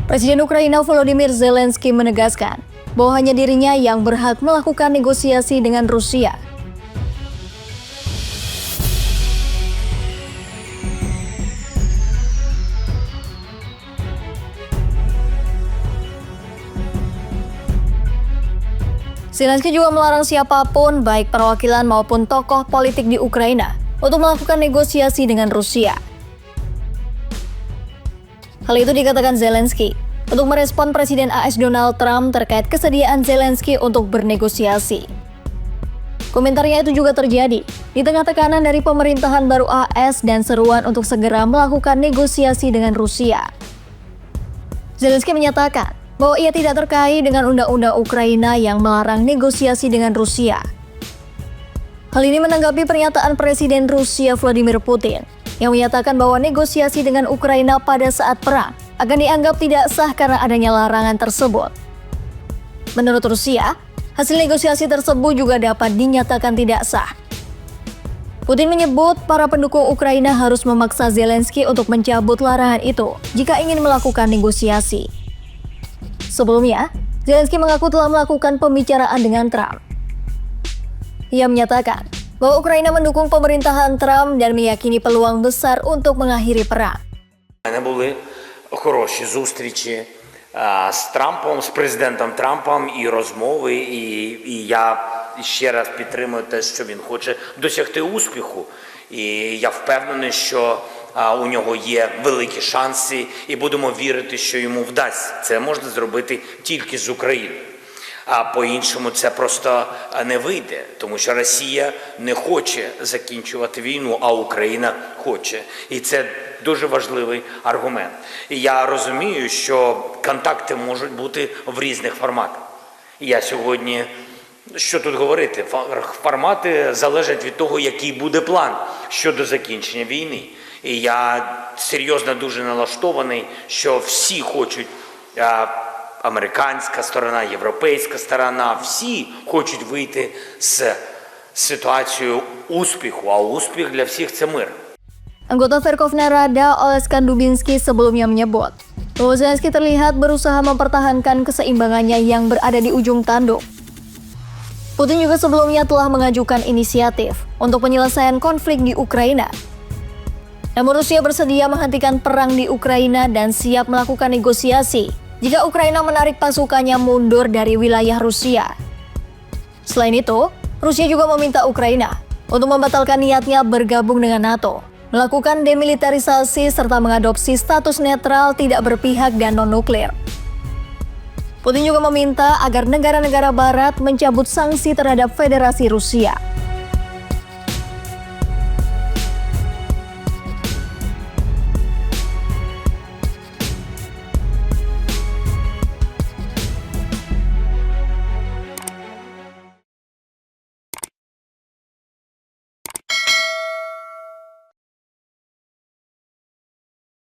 Presiden Ukraina Volodymyr Zelensky menegaskan bahwa hanya dirinya yang berhak melakukan negosiasi dengan Rusia. Zelensky juga melarang siapapun, baik perwakilan maupun tokoh politik di Ukraina, untuk melakukan negosiasi dengan Rusia. Hal itu dikatakan Zelensky untuk merespon Presiden AS Donald Trump terkait kesediaan Zelensky untuk bernegosiasi. Komentarnya itu juga terjadi di tengah tekanan dari pemerintahan baru AS dan seruan untuk segera melakukan negosiasi dengan Rusia. Zelensky menyatakan bahwa ia tidak terkait dengan undang-undang Ukraina yang melarang negosiasi dengan Rusia. Hal ini menanggapi pernyataan Presiden Rusia Vladimir Putin yang menyatakan bahwa negosiasi dengan Ukraina pada saat perang akan dianggap tidak sah karena adanya larangan tersebut. Menurut Rusia, hasil negosiasi tersebut juga dapat dinyatakan tidak sah. Putin menyebut para pendukung Ukraina harus memaksa Zelensky untuk mencabut larangan itu jika ingin melakukan negosiasi. Sebelumnya, Zelensky mengaku telah melakukan pembicaraan dengan Trump. Ia menyatakan bahwa Ukraina mendukung pemerintahan Trump dan meyakini peluang besar untuk mengakhiri perang. Були хороші зустрічі з Трампом, з президентом Трампом і розмови, і я ще раз підтримую те, що він хоче досягти успіху. І я впевнений, що у нього є великі шанси, і будемо вірити, що йому вдасться. Це можна зробити тільки з Україною. А по-іншому це просто не вийде, тому що Росія не хоче закінчувати війну, а Україна хоче. І це дуже важливий аргумент. І я розумію, що контакти можуть бути в різних форматах. І я сьогодні, що тут говорити, формати залежать від того, який буде план щодо закінчення війни. І я серйозно дуже налаштований, що всі хочуть, американська сторона, європейська сторона, всі хочуть вийти з ситуацією успіху, а успіх для всіх – це мир. Anggota Verkhovna Rada Oleskan Dubinsky sebelumnya menyebut bahwa Zelensky terlihat berusaha mempertahankan keseimbangannya yang berada di ujung tanduk. Putin juga sebelumnya telah mengajukan inisiatif untuk penyelesaian konflik di Ukraina. Namun Rusia bersedia menghentikan perang di Ukraina dan siap melakukan negosiasi jika Ukraina menarik pasukannya mundur dari wilayah Rusia. Selain itu, Rusia juga meminta Ukraina untuk membatalkan niatnya bergabung dengan NATO, melakukan demilitarisasi serta mengadopsi status netral tidak berpihak dan non-nuklir. Putin juga meminta agar negara-negara barat mencabut sanksi terhadap Federasi Rusia.